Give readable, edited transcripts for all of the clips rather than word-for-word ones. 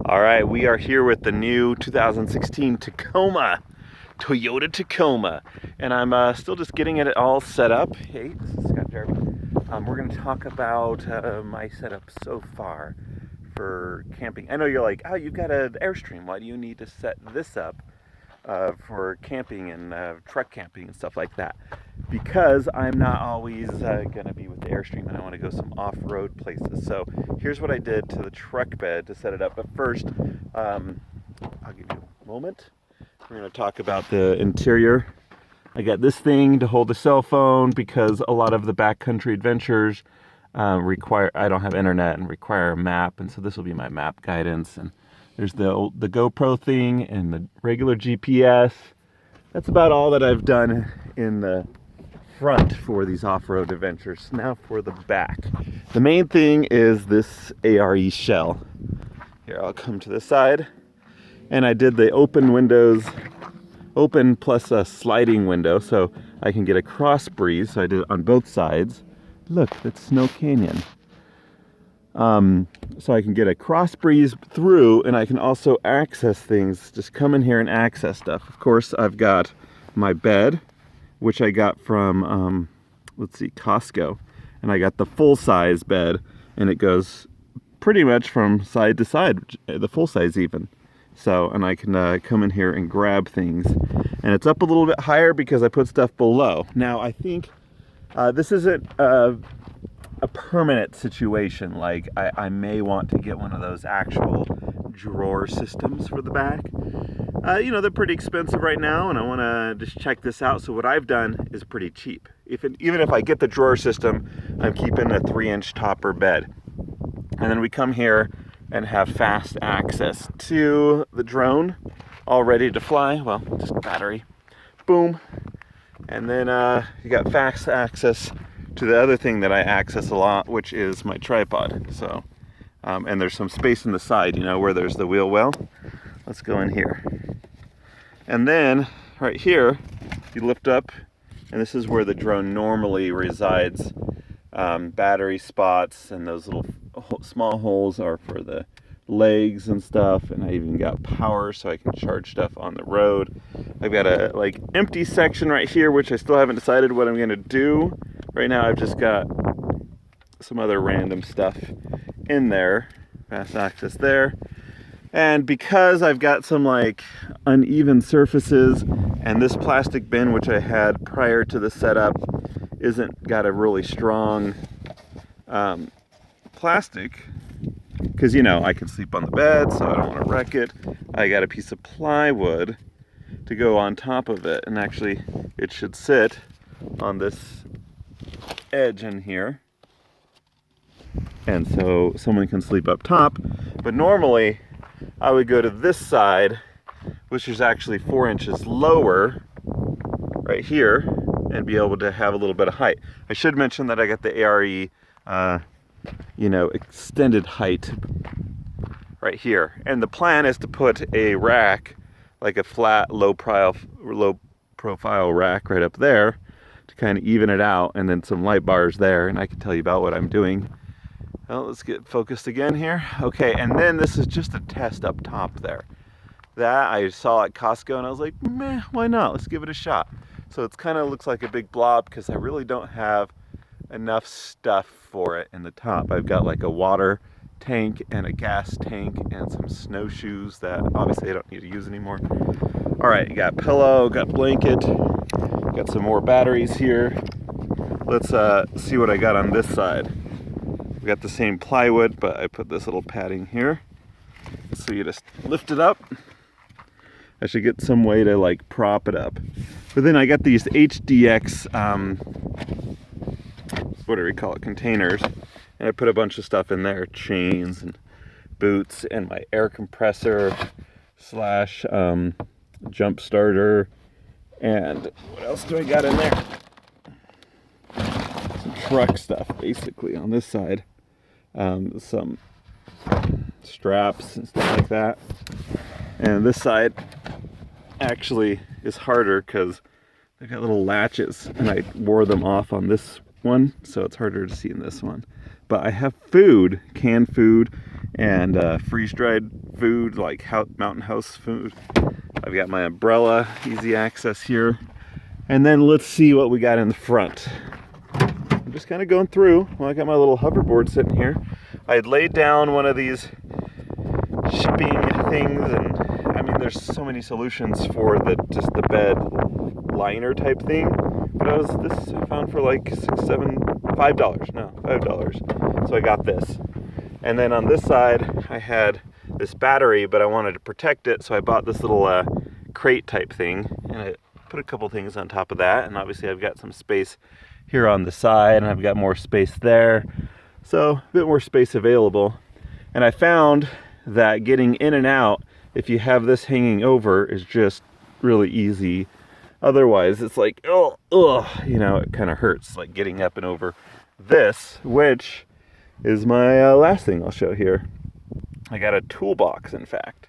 All right, we are here with the new 2016 Tacoma, Toyota Tacoma, and I'm still just getting it all set up. Hey, this is Scott Jarvis. We're going to talk about my setup so far for camping. I know you're like, oh, you've got an Airstream. Why do you need to set this up for camping and truck camping and stuff like that? Because I'm not always going to be with the Airstream and I want to go some off-road places. So here's what I did to the truck bed to set it up. But first, I'll give you a moment. We're going to talk about the interior. I got this thing to hold the cell phone because a lot of the backcountry adventures I don't have internet and require a map. And so this will be my map guidance. And there's the GoPro thing and the regular GPS. That's about all that I've done in the front for these off-road adventures. Now for the back. The main thing is this A.R.E shell. Here, I'll come to this side. And I did the open windows, open plus a sliding window so I can get a cross breeze. So I did it on both sides. Look, that's Snow Canyon. So I can get a cross breeze through and I can also access things. Just come in here and access stuff. Of course, I've got my bed, which I got from, Costco. And I got the full-size bed, and it goes pretty much from side to side, the full size even. So, and I can come in here and grab things. And it's up a little bit higher because I put stuff below. Now, I think this isn't a permanent situation. Like, I may want to get one of those actual drawer systems for the back. They're pretty expensive right now, and I want to just check this out. So what I've done is pretty cheap. Even if I get the drawer system, I'm keeping a 3-inch topper bed. And then we come here and have fast access to the drone, all ready to fly. Well, just battery. Boom. And then you got fast access to the other thing that I access a lot, which is my tripod. So, and there's some space in the side, where there's the wheel well. Let's go in here. And then right here, you lift up, and this is where the drone normally resides. Battery spots and those little small holes are for the legs and stuff. And I even got power so I can charge stuff on the road. I've got a empty section right here, which I still haven't decided what I'm gonna do. Right now I've just got some other random stuff in there. Fast access there. And because I've got some uneven surfaces, and this plastic bin, which I had prior to the setup, isn't got a really strong plastic, because I can sleep on the bed, so I don't want to wreck it. I got a piece of plywood to go on top of it, and actually it should sit on this edge in here, and so someone can sleep up top. But normally I would go to this side, which is actually 4 inches lower right here, and be able to have a little bit of height. I should mention that I got the A.R.E extended height right here. And the plan is to put a rack, like a flat, low profile rack right up there to kind of even it out, and then some light bars there, and I can tell you about what I'm doing. Well, let's get focused again here. Okay, and then this is just a test up top there. That I saw at Costco and I was like, meh, why not? Let's give it a shot. So it kind of looks like a big blob because I really don't have enough stuff for it in the top. I've got a water tank and a gas tank and some snowshoes that obviously I don't need to use anymore. All right, got pillow, got blanket, got some more batteries here. Let's see what I got on this side. We got the same plywood, but I put this little padding here. So you just lift it up. I should get some way to prop it up. But then I got these HDX, what do we call it, containers. And I put a bunch of stuff in there, chains and boots and my air compressor / jump starter. And what else do I got in there? Some truck stuff basically on this side. Some straps and stuff like that. And this side actually is harder because they've got little latches, and I wore them off on this one, so it's harder to see in this one. But I have food, canned food, and freeze-dried food like mountain house food. I've got my umbrella, easy access here. And then let's see what we got in the front. I'm just kind of going through. Well, I got my little hoverboard sitting here. I had laid down one of these shipping things, and I mean, there's so many solutions for just the bed liner type thing. But this I found for like $5. So I got this. And then on this side, I had this battery, but I wanted to protect it, so I bought this little crate type thing, and I put a couple things on top of that. And obviously I've got some space here on the side, and I've got more space there, so a bit more space available. And I found that getting in and out, if you have this hanging over, is just really easy. Otherwise it's like, oh, you know, it kind of hurts, like getting up and over this, which is my last thing I'll show here. I got a toolbox, in fact,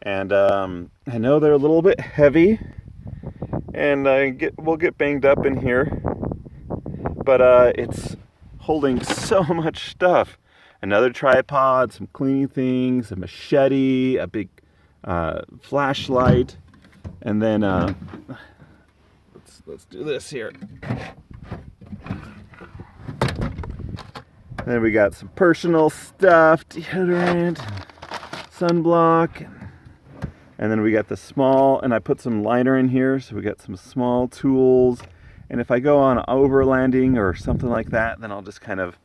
and I know they're a little bit heavy, and we'll get banged up in here, but it's holding so much stuff. Another tripod, some cleaning things, a machete, a big flashlight, and then let's do this here. Then we got some personal stuff, deodorant, sunblock, and then we got the small, and I put some liner in here, so we got some small tools. And if I go on overlanding or something like that, then I'll just kind of,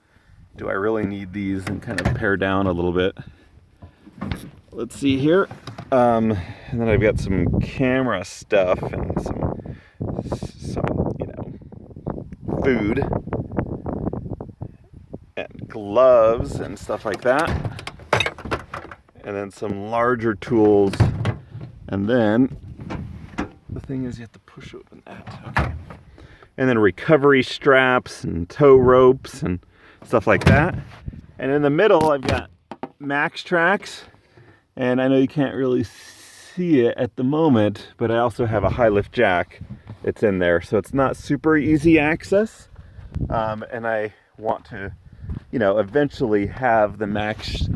do I really need these, and kind of pare down a little bit. Let's see here. And then I've got some camera stuff and some you know, food and gloves and stuff like that. And then some larger tools. And then the thing is, you have to push open that. Okay. And then recovery straps and tow ropes and stuff like that. And in the middle, I've got Max Tracks, and I know you can't really see it at the moment, but I also have a high lift jack. It's in there, so it's not super easy access. And I want to, you know, eventually have the Max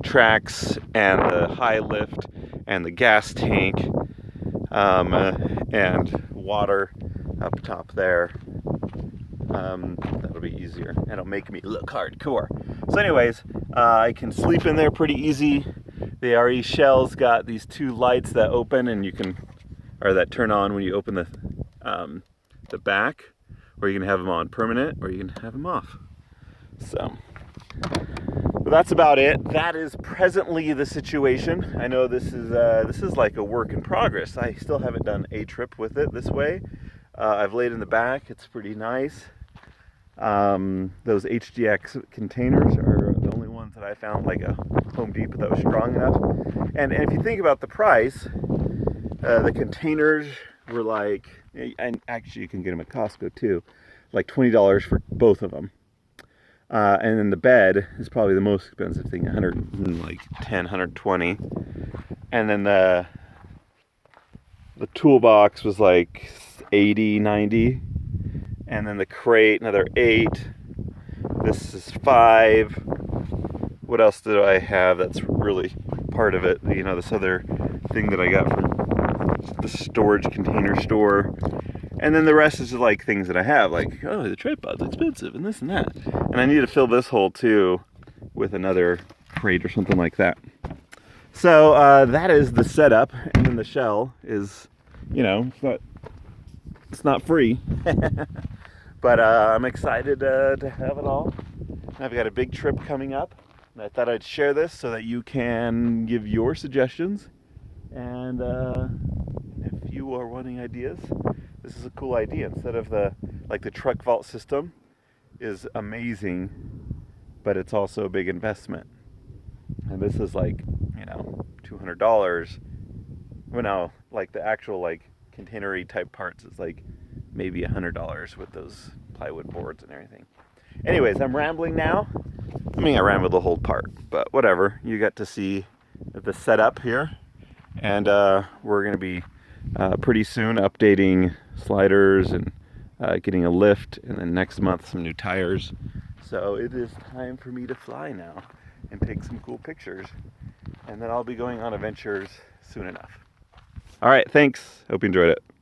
Tracks and the high lift and the gas tank and water up top there. That'll be easier, and it'll make me look hardcore. So anyways, I can sleep in there pretty easy. The A.R.E shell's got these two lights that open, and that turn on when you open the back, or you can have them on permanent, or you can have them off. So, but that's about it. That is presently the situation. I know this is like a work in progress. I still haven't done a trip with it this way. I've laid in the back. It's pretty nice. Those HDX containers are the only ones that I found, like a Home Depot, that was strong enough. And if you think about the price, the containers were like, and actually you can get them at Costco too, like $20 for both of them. And then the bed is probably the most expensive thing, $110, $120. And then the toolbox was like $80, $90. And then the crate, another $8. This is $5. What else do I have that's really part of it? You know, this other thing that I got from the storage container store. And then the rest is just like things that I have, like, oh, the tripod's expensive and this and that. And I need to fill this hole too with another crate or something like that. So that is the setup. And then the shell is, you know, it's not free. But I'm excited to have it all. I've got a big trip coming up, and I thought I'd share this so that you can give your suggestions. And if you are wanting ideas, this is a cool idea. Instead of the truck vault system is amazing, but it's also a big investment. And this is like, you know, $200. Well, no, like the actual like containery type parts is like maybe $100 with those plywood boards and everything. Anyways, I'm rambling now. I mean, I rambled the whole part, but whatever. You got to see the setup here, and we're going to be pretty soon updating sliders and getting a lift, and then next month some new tires. So it is time for me to fly now, and take some cool pictures. And then I'll be going on adventures soon enough. All right, thanks. Hope you enjoyed it.